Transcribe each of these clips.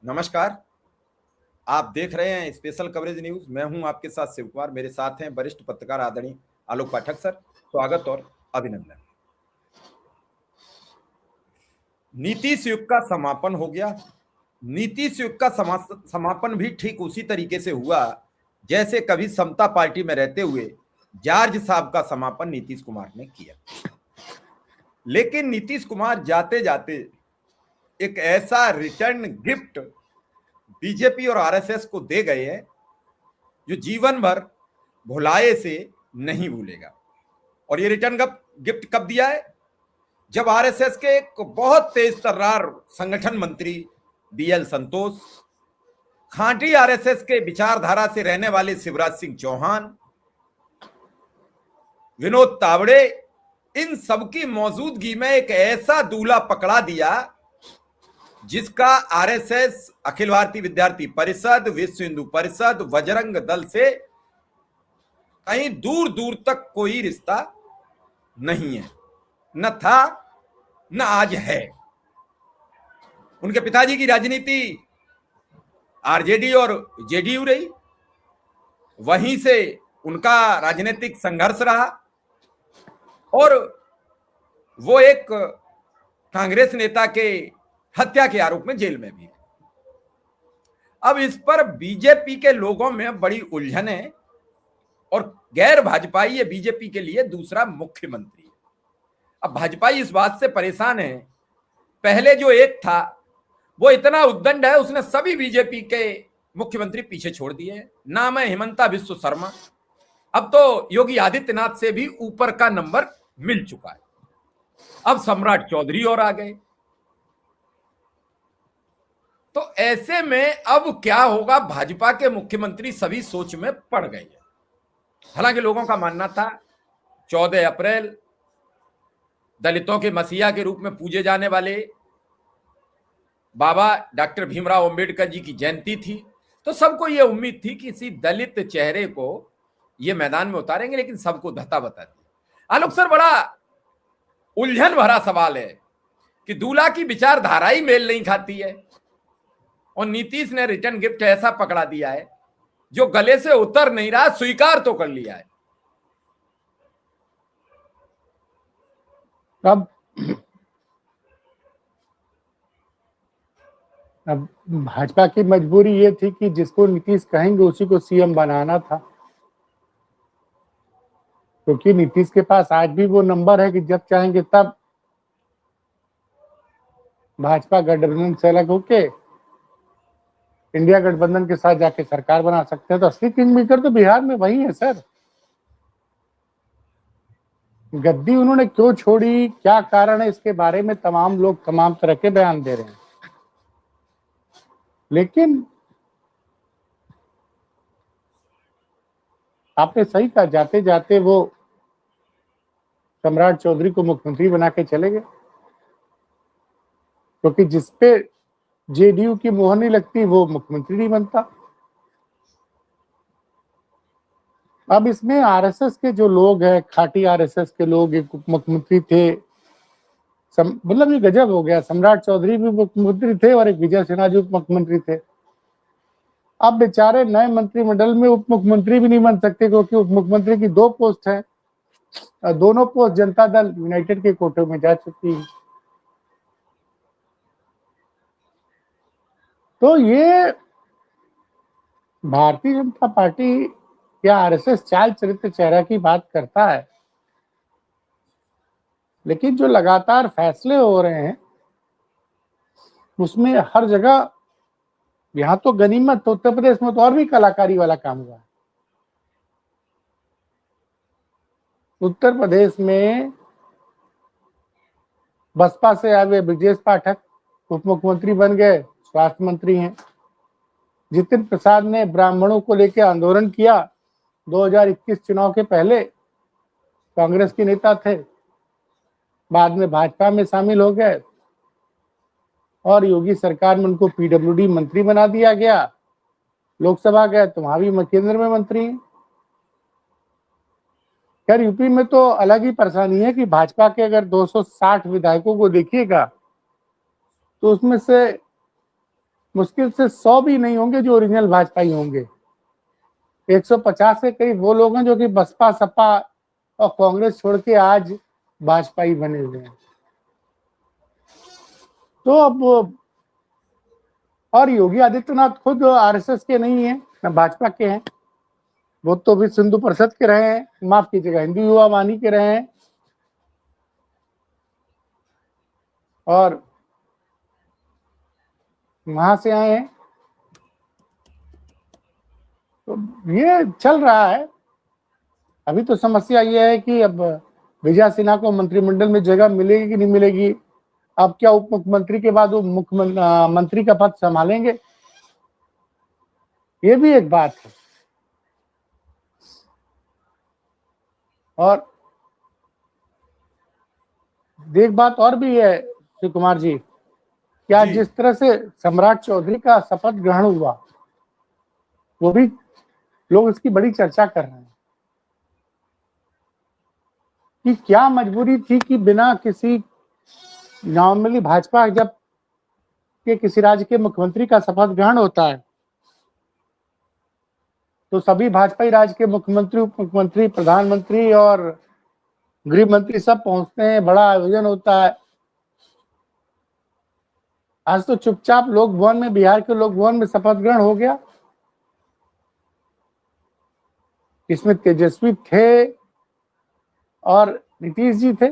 नमस्कार। आप देख रहे हैं स्पेशल कवरेज न्यूज। मैं हूं आपके साथ शिव कुमार। मेरे साथ हैं वरिष्ठ पत्रकार आदरणीय आलोक पाठक सर। स्वागत और अभिनंदन। नीतीश युग का समापन हो गया। नीतीश युग का समापन भी ठीक उसी तरीके से हुआ जैसे कभी समता पार्टी में रहते हुए जॉर्ज साहब का समापन नीतीश कुमार ने किया। लेकिन नीतीश कुमार जाते जाते एक ऐसा रिटर्न गिफ्ट बीजेपी और आरएसएस को दे गए हैं जो जीवन भर भुलाए से नहीं भूलेगा। और ये रिटर्न गिफ्ट कब दिया है? जब आरएसएस के एक बहुत तेज तर्रार संगठन मंत्री बीएल संतोष, खांटी आरएसएस के विचारधारा से रहने वाले शिवराज सिंह चौहान, विनोद तावड़े, इन सबकी मौजूदगी में एक ऐसा दूल्हा पकड़ा दिया जिसका आरएसएस, अखिल भारतीय विद्यार्थी परिषद, विश्व हिंदू परिषद, बजरंग दल से कहीं दूर दूर तक कोई रिश्ता नहीं है, न था न आज है। उनके पिताजी की राजनीति आरजेडी और जेडीयू रही, वहीं से उनका राजनीतिक संघर्ष रहा और वो एक कांग्रेस नेता के हत्या के आरोप में जेल में भी। अब इस पर बीजेपी के लोगों में बड़ी उलझन है और गैर भाजपाई ये बीजेपी के लिए दूसरा मुख्यमंत्री है। अब भाजपाई इस बात से परेशान है, पहले जो एक था वो इतना उद्दंड है, उसने सभी बीजेपी के मुख्यमंत्री पीछे छोड़ दिए। नाम है हिमंता बिस्व शर्मा। अब तो योगी आदित्यनाथ से भी ऊपर का नंबर मिल चुका है। अब सम्राट चौधरी और आ गए। तो ऐसे में अब क्या होगा, भाजपा के मुख्यमंत्री सभी सोच में पड़ गए हैं। हालांकि लोगों का मानना था 14 अप्रैल दलितों के मसीहा के रूप में पूजे जाने वाले बाबा डॉक्टर भीमराव अंबेडकर जी की जयंती थी, तो सबको यह उम्मीद थी कि किसी दलित चेहरे को ये मैदान में उतारेंगे, लेकिन सबको धता बता दिया। आलोक सर, बड़ा उलझन भरा सवाल है कि दूल्हा की विचारधारा ही मेल नहीं खाती है और नीतीश ने रिटर्न गिफ्ट ऐसा पकड़ा दिया है जो गले से उतर नहीं रहा, स्वीकार तो कर लिया है। अब भाजपा की मजबूरी ये थी कि जिसको नीतीश कहेंगे उसी को सीएम बनाना था, क्योंकि नीतीश के पास आज भी वो नंबर है कि जब चाहेंगे तब भाजपा गठबंधन से अलग होके इंडिया गठबंधन के साथ जाके सरकार बना सकते हैं। तो असली किंग मेकर तो बिहार में वही है सर। गद्दी उन्होंने क्यों छोड़ी, क्या कारण है, इसके बारे में तमाम लोग तमाम तरह के बयान दे रहे हैं। लेकिन आपने सही कहा, जाते जाते वो सम्राट चौधरी को मुख्यमंत्री बना के चले गए, क्योंकि जिसपे जेडीयू की मोहर नहीं लगती वो मुख्यमंत्री नहीं बनता। अब इसमें आरएसएस के जो लोग हैं, खाटी आरएसएस के लोग, एक उप मुख्यमंत्री थे, मतलब ये गजब हो गया। सम्राट चौधरी भी मुख्यमंत्री थे और एक विजय सिन्हा जी उप मुख्यमंत्री थे। अब बेचारे नए मंत्रिमंडल में उप मुख्यमंत्री भी नहीं बन सकते, क्योंकि उप मुख्यमंत्री की 2 पोस्ट है, दोनों पोस्ट जनता दल यूनाइटेड के कोटे में जा चुकी है। तो ये भारतीय जनता पार्टी या आरएसएस चाल चरित्र चेहरा की बात करता है, लेकिन जो लगातार फैसले हो रहे हैं उसमें हर जगह, यहां तो गनीमत, तो उत्तर प्रदेश में तो और भी कलाकारी वाला काम हुआ है। उत्तर प्रदेश में बसपा से आए हुए ब्रजेश पाठक उप मुख्यमंत्री बन गए, स्वास्थ्य मंत्री हैं। जितिन प्रसाद ने ब्राह्मणों को लेकर आंदोलन किया 2021 चुनाव के पहले, कांग्रेस के नेता थे, बाद में भाजपा में शामिल हो गए और योगी सरकार में उनको पीडब्ल्यूडी मंत्री बना दिया गया। लोकसभा गए तो वहां भी केंद्र में मंत्री हैं। खैर यूपी में तो अलग ही परेशानी है कि भाजपा के अगर 260 विधायकों को देखिएगा तो उसमें से मुश्किल से 100 भी नहीं होंगे जो ओरिजिनल भाजपाई होंगे। 150 के करीब वो लोग हैं जो कि बसपा, सपा और कांग्रेस छोड़ के आज भाजपाई बने हुए हैं। तो अब और योगी आदित्यनाथ खुद आरएसएस के नहीं है, न भाजपा के हैं। वो तो भी सिंधु परिषद के रहे हैं, माफ कीजिएगा, हिंदू युवा वानी के रहे हैं। और वहां से आए हैं। तो ये चल रहा है। अभी तो समस्या ये है कि अब विजय सिन्हा को मंत्रिमंडल में जगह मिलेगी कि नहीं मिलेगी। अब क्या उप मुख्यमंत्री के बाद वो मुख्यमंत्री का पद संभालेंगे, ये भी एक बात है। और एक बात और भी है श्री कुमार जी, क्या जी। जिस तरह से सम्राट चौधरी का शपथ ग्रहण हुआ, वो भी लोग इसकी बड़ी चर्चा कर रहे हैं कि क्या मजबूरी थी कि बिना किसी, नॉर्मली भाजपा जब के किसी राज्य के मुख्यमंत्री का शपथ ग्रहण होता है तो सभी भाजपाई राज्य के मुख्यमंत्री, उप मुख्यमंत्री, प्रधानमंत्री और गृह मंत्री सब पहुंचते हैं, बड़ा आयोजन होता है। आज तो चुपचाप लोक भवन में, बिहार के लोक भवन में शपथ ग्रहण हो गया। इसमें तेजस्वी थे और नीतीश जी थे।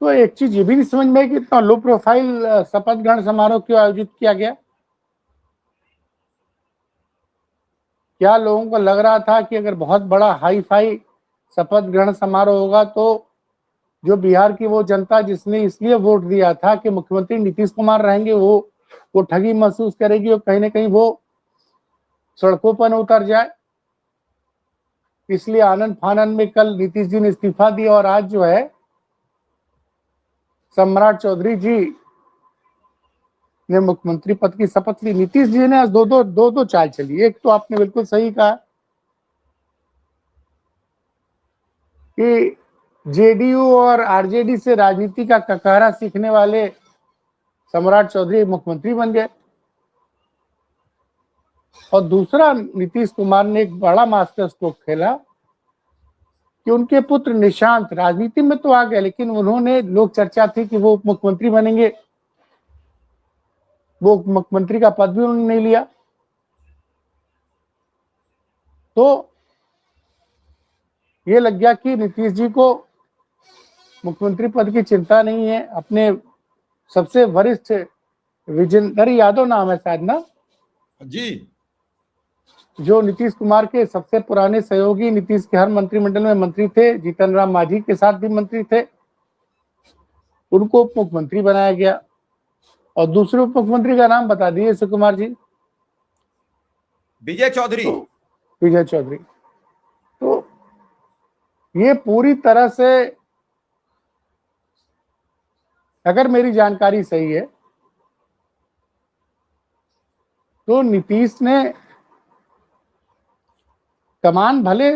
तो एक चीज ये भी नहीं समझ में आई कि इतना लो प्रोफाइल शपथ ग्रहण समारोह क्यों आयोजित किया गया। क्या लोगों को लग रहा था कि अगर बहुत बड़ा हाई फाई शपथ ग्रहण समारोह होगा तो जो बिहार की वो जनता जिसने इसलिए वोट दिया था कि मुख्यमंत्री नीतीश कुमार रहेंगे, वो ठगी महसूस करेगी और कहीं ना कहीं वो सड़कों पर न उतर जाए। इसलिए आनंद फानंद में कल नीतीश जी ने इस्तीफा दिया और आज जो है सम्राट चौधरी जी ने मुख्यमंत्री पद की शपथ ली। नीतीश जी ने आज दो चाल चली। एक तो आपने बिल्कुल सही कहा कि जेडीयू और आरजेडी से राजनीति का ककारा सीखने वाले सम्राट चौधरी मुख्यमंत्री बन गए। और दूसरा, नीतीश कुमार ने एक बड़ा मास्टर स्ट्रोक खेला कि उनके पुत्र निशांत राजनीति में तो आ गए, लेकिन उन्होंने, लोक चर्चा थी कि वो उप मुख्यमंत्री बनेंगे, वो उप मुख्यमंत्री का पद भी उन्होंने नहीं लिया। तो ये लग गया कि नीतीश जी को मुख्यमंत्री पद की चिंता नहीं है। अपने सबसे वरिष्ठ विजेंद्र यादव नाम है शायद ना जी, जो नीतीश कुमार के सबसे पुराने सहयोगी, नीतीश के हर मंत्रिमंडल में मंत्री थे, जीतन राम मांझी के साथ भी मंत्री थे, उनको उप मुख्यमंत्री बनाया गया। और दूसरे उप मुख्यमंत्री का नाम बता दिए सुकुमार जी। विजय चौधरी। तो विजय चौधरी। तो ये पूरी तरह से, अगर मेरी जानकारी सही है तो नीतीश ने कमान भले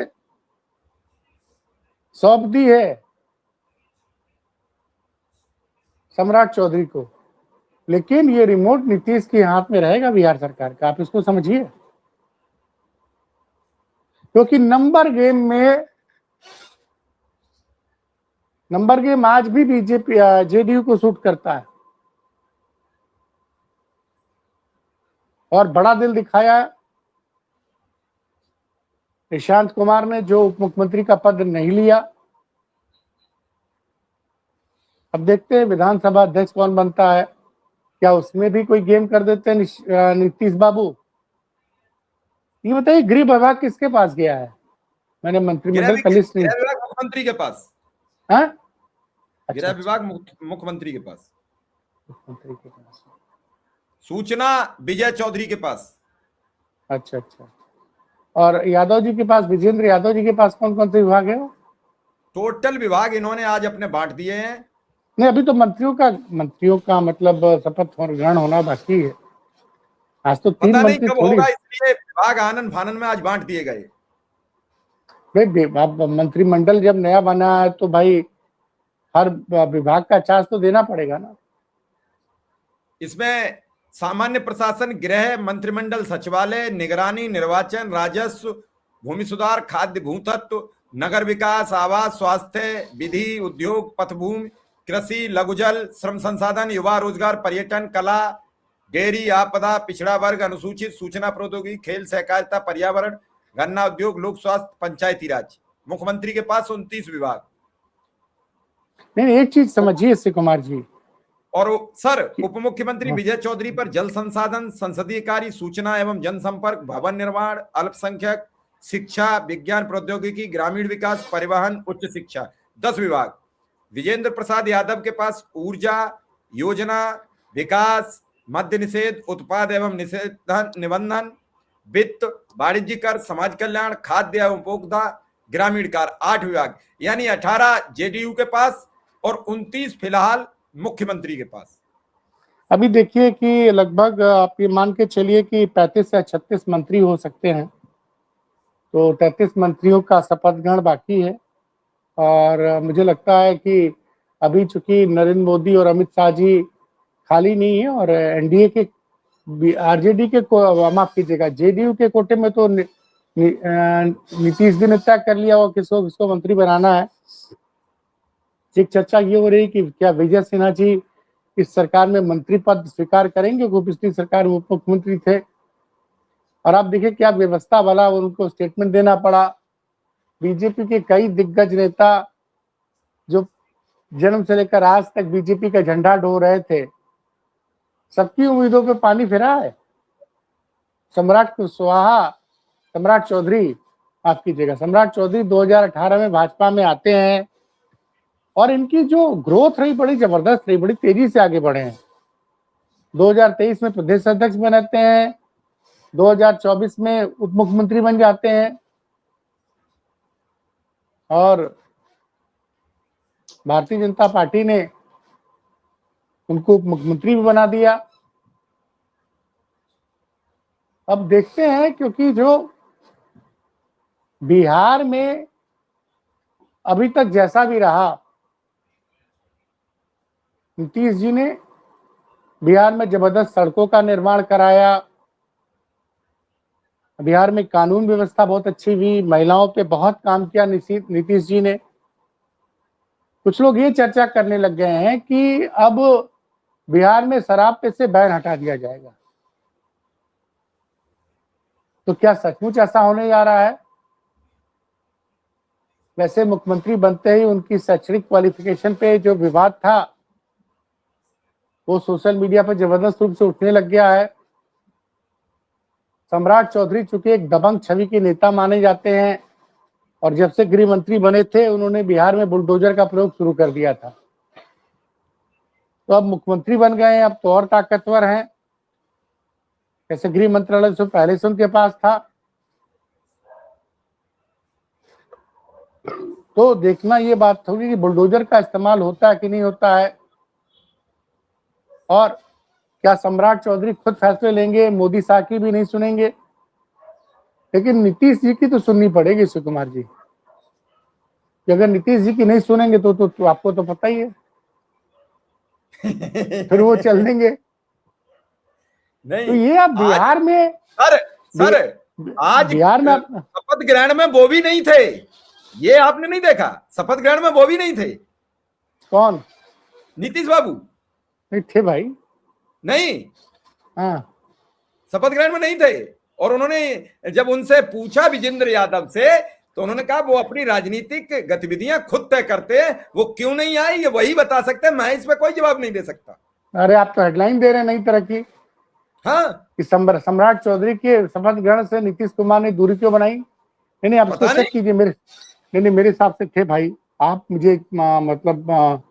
सौंप दी है सम्राट चौधरी को, लेकिन ये रिमोट नीतीश के हाथ में रहेगा बिहार सरकार का। आप इसको समझिए, क्योंकि नंबर गेम आज भी बीजेपी, जेडीयू को सूट करता है। और बड़ा दिल दिखाया निशांत कुमार ने, जो उप मुख्यमंत्री का पद नहीं लिया। अब देखते हैं विधानसभा अध्यक्ष कौन बनता है, क्या उसमें भी कोई गेम कर देते हैं नीतीश बाबू। ये बताइए, गृह विभाग किसके पास गया है? मैंने मंत्रिमंडल का लिस्ट नहीं। गृह विभाग मुख्यमंत्री के पास। हाँ, गृह अच्छा, विभाग मुख्यमंत्री के पास। मुख्यमंत्री के पास। सूचना विजय चौधरी के पास। अच्छा अच्छा। और यादव जी के पास, विजेंद्र यादव जी के पास कौन कौन से विभाग है? टोटल विभाग इन्होंने आज अपने बांट दिए हैं। नहीं, अभी तो मंत्रियों का मतलब शपथ ग्रहण होना बाकी है। आज तो 3 पता नहीं मंत्री कब थोड़ी। होगा, इसलिए विभाग आनंद फानन में आज बांट दिए गए। भाई मंत्रिमंडल जब नया बना है तो भाई हर विभाग का चार्ज तो देना पड़ेगा ना। इसमें सामान्य प्रशासन, गृह, मंत्रिमंडल, सचिवालय, निगरानी, निर्वाचन, राजस्व, भूमि सुधार, खाद्य भूतत्व, नगर विकास, आवास, स्वास्थ्य, विधि, उद्योग, पथभूमि, कृषि, लघुजल, श्रम संसाधन, युवा रोजगार, पर्यटन, कला, डेयरी, आपदा, पिछड़ा वर्ग, अनुसूचित, सूचना प्रौद्योगिकी, खेल, सहकारिता, पर्यावरण, गन्ना उद्योग, लोक स्वास्थ्य, पंचायती राज। मुख्यमंत्री के पास 29 विभाग। नहीं, एक चीज समझिए शिव कुमार जी, और सर, उप मुख्यमंत्री विजय चौधरी पर जल संसाधन, संसदीय कार्य, सूचना एवं जनसंपर्क, भवन निर्माण, अल्पसंख्यक, शिक्षा, विज्ञान प्रौद्योगिकी, ग्रामीण विकास, परिवहन, उच्च शिक्षा, 10 विभाग। विजेंद्र प्रसाद यादव के पास ऊर्जा, योजना, विकास, मद्य निषेध, उत्पाद एवं निषेधन निबंधन, वित्त, वाणिज्य कर, समाज कल्याण, खाद्य एवं उपभोक्ता, ग्रामीण कार्य, 8 विभाग। यानी 18 जेडीयू के पास और 29 फिलहाल मुख्यमंत्री के पास। अभी देखिए कि लगभग आप ये मान के चलिए कि 35 या 36 मंत्री हो सकते हैं, तो 33 मंत्रियों का शपथ ग्रहण बाकी है। और मुझे लगता है कि अभी चूंकि नरेंद्र मोदी और अमित शाह जी खाली नहीं है, और एनडीए के आरजेडी के माफ कीजिएगा, जेडीयू के कोटे में तो नीतीश जी ने तय कर लिया हो किसको किसको मंत्री बनाना है। एक चर्चा ये हो रही कि क्या विजय सिन्हा जी इस सरकार में मंत्री पद स्वीकार करेंगे, वो पिछली सरकार में उप मुख्यमंत्री थे। और आप देखिए क्या व्यवस्था वाला उनको स्टेटमेंट देना पड़ा। बीजेपी के कई दिग्गज नेता जो जन्म से लेकर आज तक बीजेपी का झंडा ढो रहे थे, सबकी उम्मीदों पे पानी फिरा है। सम्राट कुशवाहा, सम्राट चौधरी, माफ कीजिएगा, सम्राट चौधरी 2018 में भाजपा में आते हैं और इनकी जो ग्रोथ रही बड़ी जबरदस्त रही, बड़ी तेजी से आगे बढ़े हैं। 2023 में प्रदेश अध्यक्ष बनाते हैं, 2024 में उप मुख्यमंत्री बन जाते हैं और भारतीय जनता पार्टी ने उनको उप मुख्यमंत्री भी बना दिया। अब देखते हैं, क्योंकि जो बिहार में अभी तक जैसा भी रहा, नीतीश जी ने बिहार में जबरदस्त सड़कों का निर्माण कराया, बिहार में कानून व्यवस्था बहुत अच्छी हुई, महिलाओं पे बहुत काम किया नीतीश जी ने। कुछ लोग ये चर्चा करने लग गए हैं कि अब बिहार में शराब पे से बैन हटा दिया जाएगा। तो क्या सचमुच ऐसा होने जा रहा है? वैसे मुख्यमंत्री बनते ही उनकी शैक्षणिक क्वालिफिकेशन पे जो विवाद था वो सोशल मीडिया पर जबरदस्त रूप से उठने लग गया है। सम्राट चौधरी चूंकि एक दबंग छवि के नेता माने जाते हैं और जब से गृह मंत्री बने थे उन्होंने बिहार में बुलडोजर का प्रयोग शुरू कर दिया था। तो अब मुख्यमंत्री बन गए हैं, अब तो और ताकतवर हैं। जैसे गृह मंत्रालय से पहले से उनके पास था। तो देखना ये बात होगी कि बुलडोजर का इस्तेमाल होता है कि नहीं होता है, और क्या सम्राट चौधरी खुद फैसले लेंगे, मोदी शाह की भी नहीं सुनेंगे। लेकिन नीतीश जी की तो सुननी पड़ेगी शिव कुमार जी, कि अगर नीतीश जी की नहीं सुनेंगे तो आपको तो पता ही है फिर वो चल देंगे। नहीं, तो ये अब बिहार में सर सर आज बिहार में शपथ ग्रहण में वो भी नहीं थे, ये आपने नहीं देखा? शपथ ग्रहण में वो भी नहीं थे। कौन? नीतीश बाबू नहीं थे भाई। नहीं, हाँ, शपथ ग्रहण में नहीं थे। और उन्होंने जब उनसे पूछा विजेंद्र यादव से, तो उन्होंने कहा वो अपनी राजनीतिक गतिविधियां खुद तय करते हैं, वो क्यों नहीं आए ये वही बता सकते हैं, मैं इस पर कोई जवाब नहीं दे सकता। अरे आप तो हेडलाइन दे रहे हैं नई तरह की हाँ, कि सम्राट चौधरी के शपथ ग्रहण से नीतीश कुमार ने दूरी क्यों बनाई। नहीं, आप इसको चेक कीजिए। मेरे हिसाब से थे भाई। आप मुझे मतलब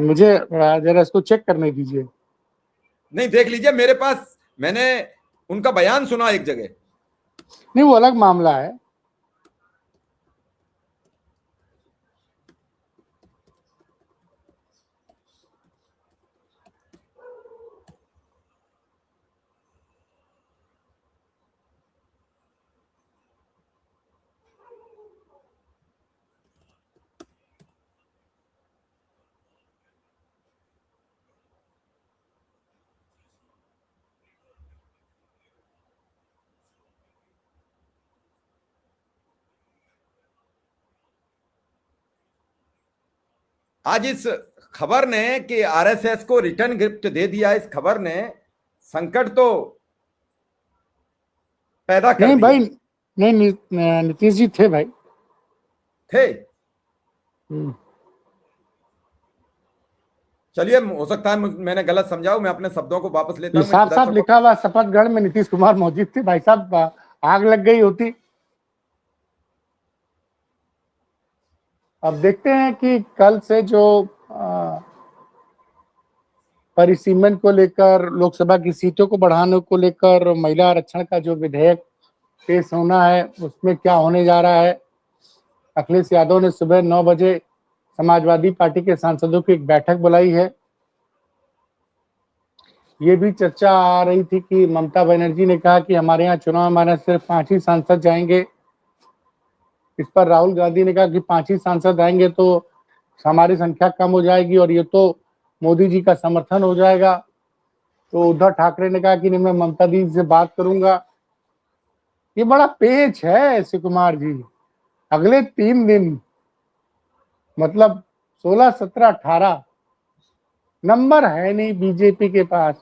मुझे जरा इसको चेक करने दीजिए। नहीं, देख लीजिए मेरे पास, मैंने उनका बयान सुना एक जगह। नहीं, वो अलग मामला है। आज इस खबर ने कि आरएसएस को रिटर्न गिफ्ट दे दिया, इस खबर ने संकट तो पैदा कर नहीं दिया। भाई, नहीं नीतीश जी थे भाई। थे। हम्म। चलिए, हो सकता है मैंने गलत समझा हूं, मैं अपने शब्दों को वापस लेता ये हूं। साफ साफ दर्शकों, लिखा हुआ शपथ ग्रहण में नीतीश कुमार मौजूद थे भाई साहब, आग लग गई होती। अब देखते हैं कि कल से जो परिसीमन को लेकर, लोकसभा की सीटों को बढ़ाने को लेकर महिला आरक्षण का जो विधेयक पेश होना है, उसमें क्या होने जा रहा है। अखिलेश यादव ने सुबह 9 बजे समाजवादी पार्टी के सांसदों की एक बैठक बुलाई है। ये भी चर्चा आ रही थी कि ममता बनर्जी ने कहा कि हमारे यहाँ चुनाव हमारे सिर्फ 5 ही सांसद जाएंगे। इस पर राहुल गांधी ने कहा कि 5 ही सांसद आएंगे तो हमारी संख्या कम हो जाएगी और ये तो मोदी जी का समर्थन हो जाएगा। तो उद्धव ठाकरे ने कहा कि नहीं, मैं ममता दीदी से बात करूंगा। ये बड़ा पेच है शिव कुमार जी। अगले 3 दिन, मतलब 16, 17, 18 नंबर है नहीं बीजेपी के पास,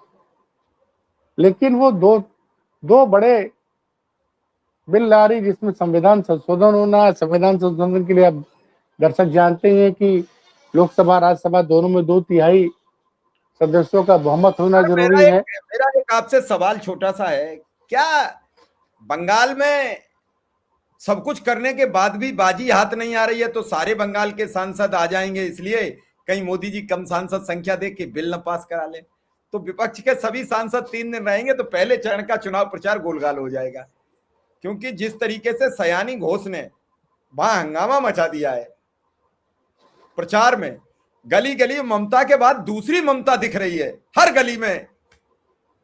लेकिन वो दो बड़े बिल ला रही जिसमें संविधान संशोधन होना है। संविधान संशोधन के लिए अब दर्शक जानते हैं कि लोकसभा राज्यसभा दोनों में 2/3 सदस्यों का बहुमत होना जरूरी है। मेरा एक आपसे सवाल छोटा सा है, क्या बंगाल में सब कुछ करने के बाद भी बाजी हाथ नहीं आ रही है, तो सारे बंगाल के सांसद आ जाएंगे, इसलिए कहीं मोदी जी कम सांसद संख्या दे के बिल न पास करा ले, तो विपक्ष के सभी सांसद 3 दिन रहेंगे तो पहले चरण का चुनाव प्रचार गोलगाल हो जाएगा। क्योंकि जिस तरीके से सयानी घोष ने वहां हंगामा मचा दिया है प्रचार में, गली गली ममता के बाद दूसरी ममता दिख रही है हर गली में,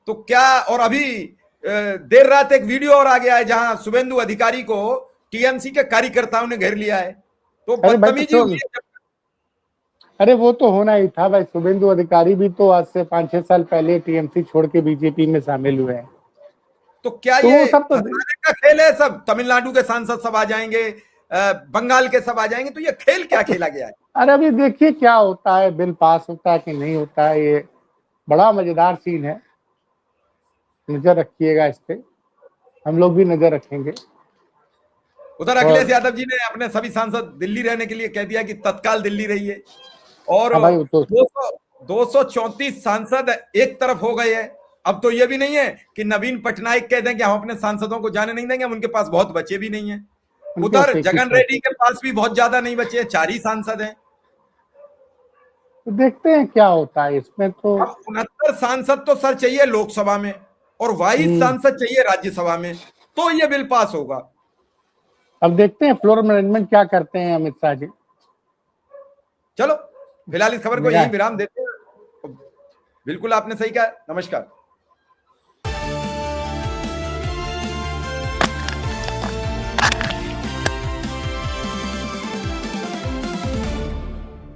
तो क्या। और अभी देर रात एक वीडियो और आ गया है जहां शुभेंदु अधिकारी को टीएमसी के कार्यकर्ताओं ने घेर लिया है, तो अरे भाई बदतमीजी हुई है। अरे वो तो होना ही था भाई। शुभेंदु अधिकारी भी तो आज से 5-6 साल पहले टीएमसी छोड़ के बीजेपी में शामिल हुए हैं। तो क्या तो ये वो सब तो, फंसाने का खेल है? सब तमिलनाडु के सांसद सब आ जाएंगे, बंगाल के सब आ जाएंगे, तो ये खेल क्या खेला गया है? अरे अभी देखिए क्या होता है, बिल पास होता है कि नहीं होता है। ये बड़ा मजेदार सीन है, नजर रखिएगा इस पे, हम लोग भी नजर रखेंगे। उधर अखिलेश यादव जी ने अपने सभी सांसद दिल्ली रहने के लिए कह दिया कि तत्काल दिल्ली रहिए, और हाँ भाई, वो तो 234 सांसद एक तरफ हो गए हैं। अब तो ये भी नहीं है कि नवीन पटनायक कह दें कि हम अपने सांसदों को जाने नहीं देंगे, हम उनके पास बहुत बचे भी नहीं है। उधर जगन रेड्डी के पास भी बहुत ज्यादा नहीं बचे हैं, 4 ही सांसद हैं। तो देखते हैं क्या होता है इसमें। तो अब 69 सांसद तो सर चाहिए लोकसभा में और 22 सांसद चाहिए राज्यसभा में, तो ये बिल पास होगा। अब देखते हैं फ्लोर मैनेजमेंट क्या करते हैं अमित शाह जी। चलो फिलहाल इस खबर को यही विराम देते हैं। बिल्कुल आपने सही कहा। नमस्कार।